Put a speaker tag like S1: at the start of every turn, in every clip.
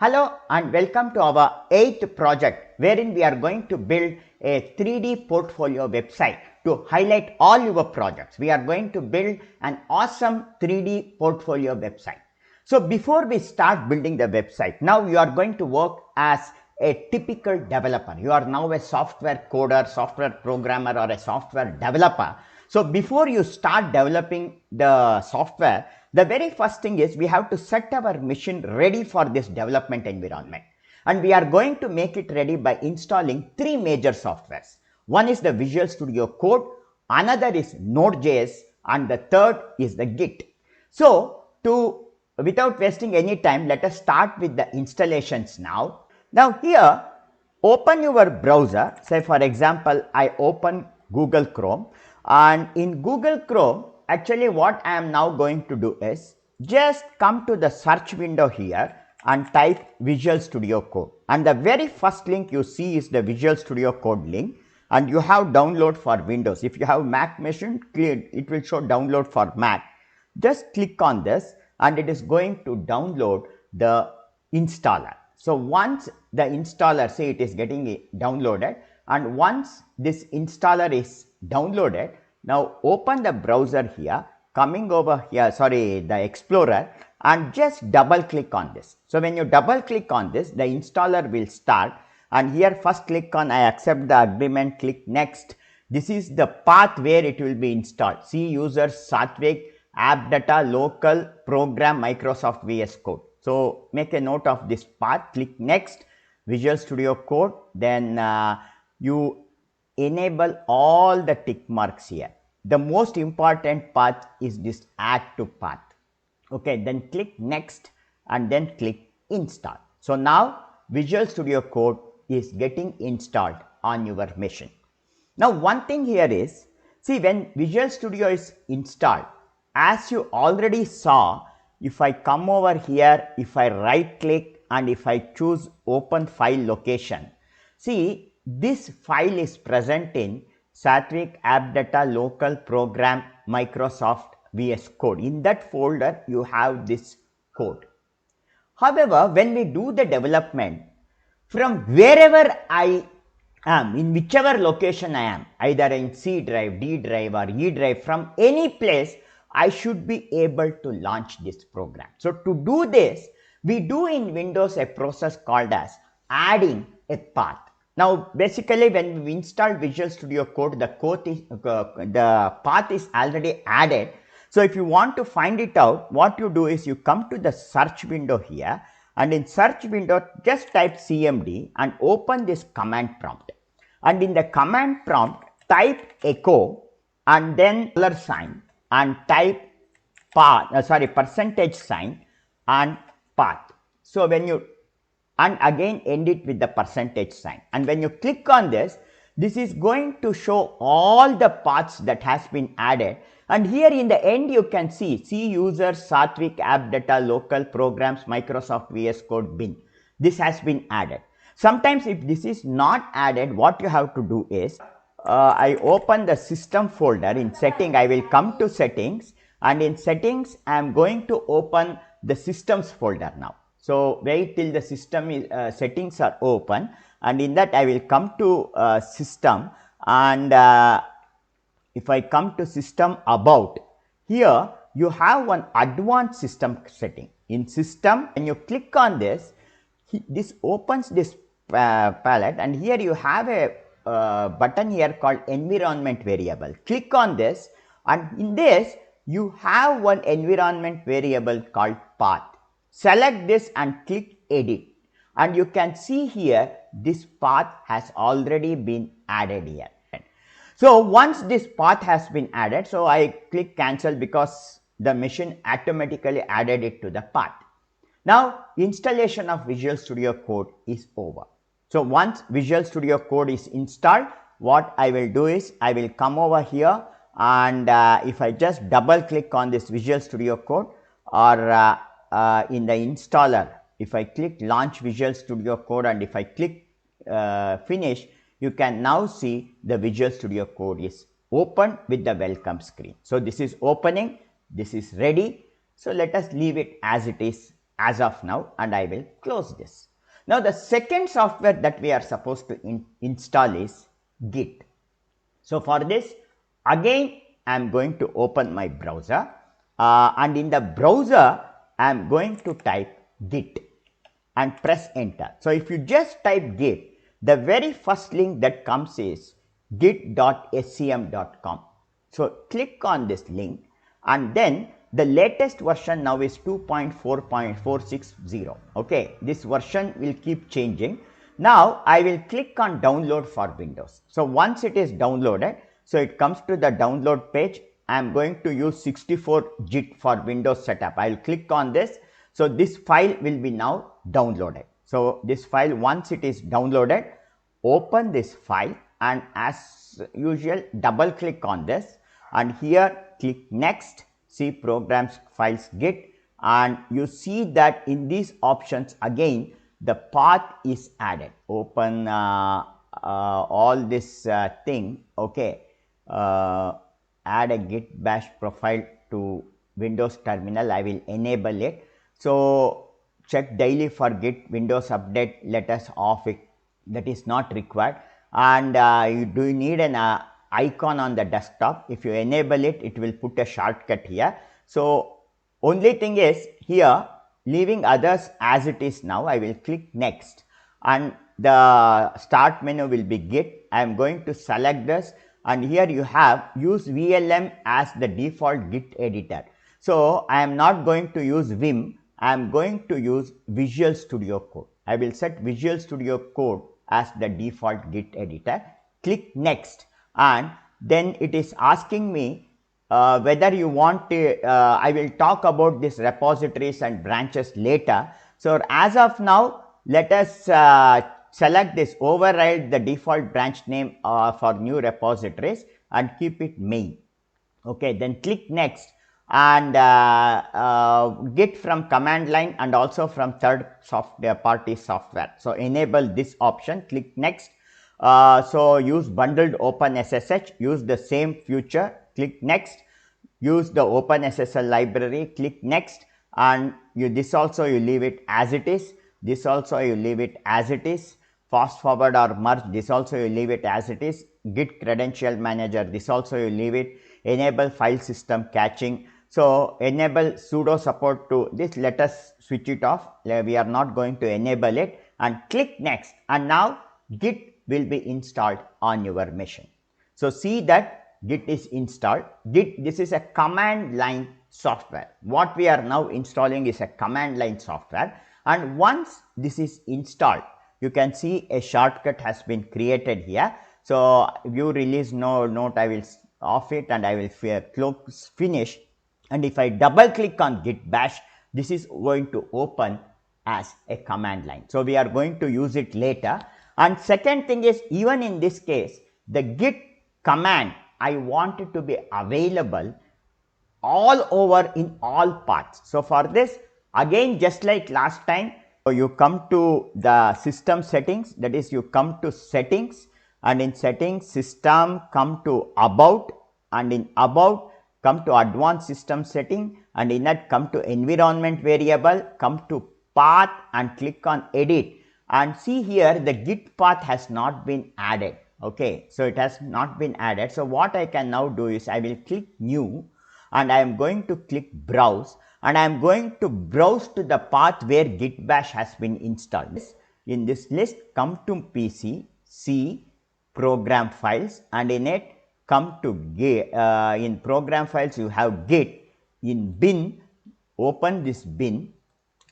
S1: Hello and welcome to our 8th project wherein we are going to build a 3D portfolio website to highlight all your projects. We are going to build an awesome 3D portfolio website. So before we start building the website, now you are going to work as a typical developer. You are now a software coder, software programmer or a software developer. So before you start developing the software, the very first thing is we have to set our machine ready for this development environment. And we are going to make it ready by installing 3 major softwares. One is the Visual Studio Code, another is Node.js, and the third is the Git. So without wasting any time, let us start with the installations now. Now here, open your browser. Say for example, I open Google Chrome, and in Google Chrome, actually what I am now going to do is just come to the search window here and type Visual Studio Code, and the very first link you see is the Visual Studio Code link, and you have download for Windows. If you have Mac machine, it will show download for Mac. Just click on this and it is going to download the installer. So once the installer, say it is getting downloaded, and once this installer is downloaded, now open the browser here, coming over here, the Explorer, and just double click on this. So when you double click on this, the installer will start, and here first click on I accept the agreement, click next. This is the path where it will be installed. C user Satvik app data local program Microsoft VS Code. So make a note of this path, click next, Visual Studio Code, then you enable all the tick marks here. The most important path is this add to path. Okay, then click next and then click install. So now Visual Studio Code is getting installed on your machine. Now one thing here is, see, when Visual Studio is installed, as you already saw, if I come over here, if I right click and if I choose open file location, see, this file is present in Satvik app data local program Microsoft VS Code. In that folder you have this code. However, when we do the development, from wherever I am, in whichever location I am, either in C drive, D drive or E drive, from any place, I should be able to launch this program. So to do this, we do in Windows a process called as adding a path. Now basically when we install Visual Studio Code, the path is already added. So if you want to find it out, what you do is you come to the search window here, and in search window just type cmd and open this command prompt, and in the command prompt type echo and then $sign and type percentage sign and path. So when you, and again end it with the percentage sign, and when you click on this, this is going to show all the paths that has been added. And here in the end you can see C user Satvik app data local programs Microsoft VS Code bin. This has been added. Sometimes if this is not added, what you have to do is I open the system folder. In setting, I will come to settings, and in settings I am going to open the systems folder now. So wait till the system is, settings are open, and in that I will come to system, and if I come to system about, here you have one advanced system setting. In system, when you click on this, this opens this palette, and here you have a button here called environment variable. Click on this, and in this you have one environment variable called path. Select this and click edit, and you can see here this path has already been added here. So once this path has been added, so I click cancel because the machine automatically added it to the path. Now installation of Visual Studio Code is over. So once Visual Studio Code is installed, what I will do is I will come over here, and if I just double click on this Visual Studio Code, or in the installer, if I click launch Visual Studio Code and if I click finish, you can now see the Visual Studio Code is open with the welcome screen. So this is opening, this is ready. So let us leave it as it is as of now, and I will close this. Now the second software that we are supposed to install is Git. So for this, again I am going to open my browser, and in the browser I am going to type Git and press enter. So if you just type Git, the very first link that comes is git.scm.com. So click on this link, and then the latest version now is 2.4.460. okay, this version will keep changing. Now I will click on download for Windows. So once it is downloaded, so it comes to the download page. I am going to use 64 Git for Windows setup. I will click on this. So this file will be now downloaded. So this file, once it is downloaded, open this file, and as usual double click on this, and here click next, see programs, files, Git, and you see that in these options again the path is added. Open all this thing, okay, add a Git bash profile to Windows terminal. I will enable it. So check daily for Git Windows update, let us off it, that is not required. And you need an icon on the desktop. If you enable it, it will put a shortcut here. So only thing is here, leaving others as it is now, I will click next, and the start menu will be Git. I am going to select this, and here you have use VLM as the default Git editor. So I am not going to use Vim, I am going to use Visual Studio Code. I will set Visual Studio Code as the default Git editor. Click next, and then it is asking me whether you want to, I will talk about this repositories and branches later. So as of now, let us select this, override the default branch name for new repositories and keep it main. Okay, then click next, and Git from command line and also from third party software. So enable this option, click next. So use bundled OpenSSH, use the same feature, click next. Use the OpenSSL library, click next, and this also you leave it as it is, this also you leave it as it is. Fast forward or merge, this also you leave it as it is. Git credential manager, this also you leave it. Enable file system caching, so enable sudo support to this, let us switch it off, we are not going to enable it, and click next, and now Git will be installed on your machine. So see that Git is installed. Git, this is a command line software. What we are now installing is a command line software, and once this is installed, you can see a shortcut has been created here. So view release note, I will off it, and I will close finish, and if I double click on Git bash, this is going to open as a command line. So we are going to use it later. And second thing is, even in this case, the Git command, I want it to be available all over in all paths. So for this, again just like last time, you come to the system settings, that is you come to settings, and in settings system come to about, and in about come to advanced system setting, and in that come to environment variable, come to path and click on edit, and see here the Git path has not been added. Okay, so it has not been added. So what I can now do is I will click new, and I am going to click browse, and I am going to browse to the path where Git bash has been installed. In this list, come to PC, see program files, and in it come to Git. In program files you have Git. In bin, open this bin,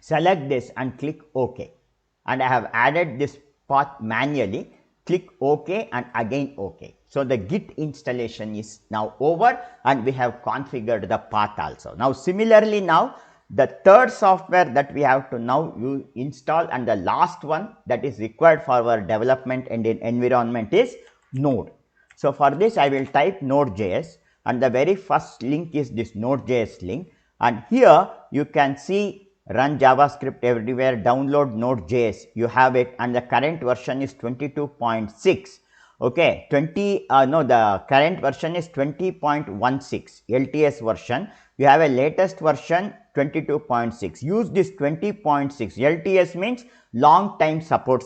S1: select this and click OK, and I have added this path manually. Click OK and again OK. So the Git installation is now over, and we have configured the path also. Now similarly, now the third software that we have to now install, and the last one that is required for our development and environment is Node. So for this I will type Node.js, and the very first link is this Node.js link, and here you can see run JavaScript everywhere, download Node.js, you have it, and the current version is 22.6. okay, the current version is 20.16 LTS version. You have a latest version 22.6. Use this 20.6. LTS means long time support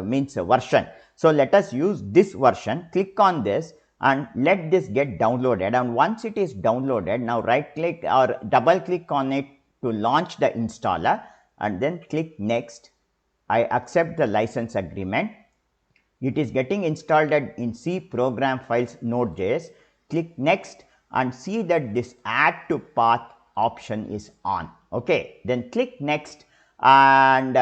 S1: means version. So let us use this version. Click on this and let this get downloaded, and once it is downloaded, now right click or double click on it to launch the installer, and then click next. I accept the license agreement. It is getting installed in C program files Node.js. Click next and see that this add to path option is on. Okay, then click next, and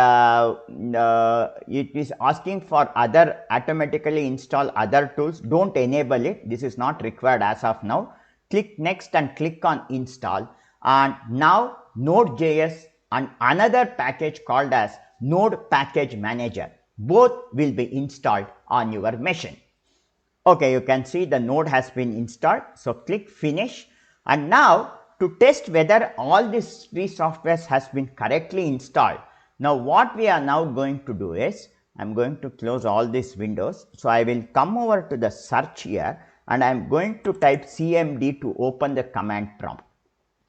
S1: it is asking for other automatically install other tools. Don't enable it. This is not required as of now. Click next and click on install, and now Node.js and another package called as Node Package Manager, both will be installed on your machine. Okay, you can see the node has been installed. So click finish, and now to test whether all these three softwares has been correctly installed, now what we are now going to do is, I am going to close all these windows. So I will come over to the search here, and I am going to type cmd to open the command prompt,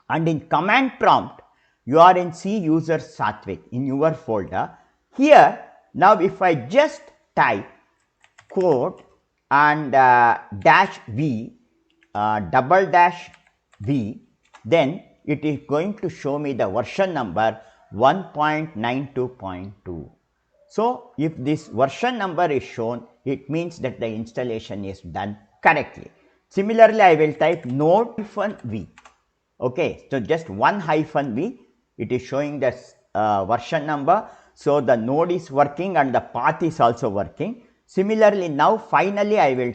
S1: and in command prompt you are in C user Satvik in your folder. Here now if I just type code and dash v double dash v, then it is going to show me the version number 1.92.2. So if this version number is shown, it means that the installation is done correctly. Similarly, I will type node-v. Okay, so just one -v, it is showing the version number. So the node is working and the path is also working. Similarly, now finally I will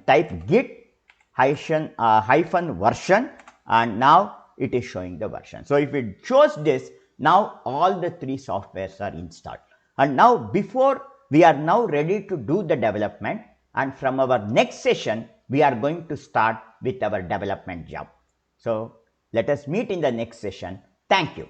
S1: type git hyphen version, and now it is showing the version. So if it shows this, now all the three softwares are installed. And now before we are now ready to do the development, and from our next session we are going to start with our development job. So let us meet in the next session. Thank you.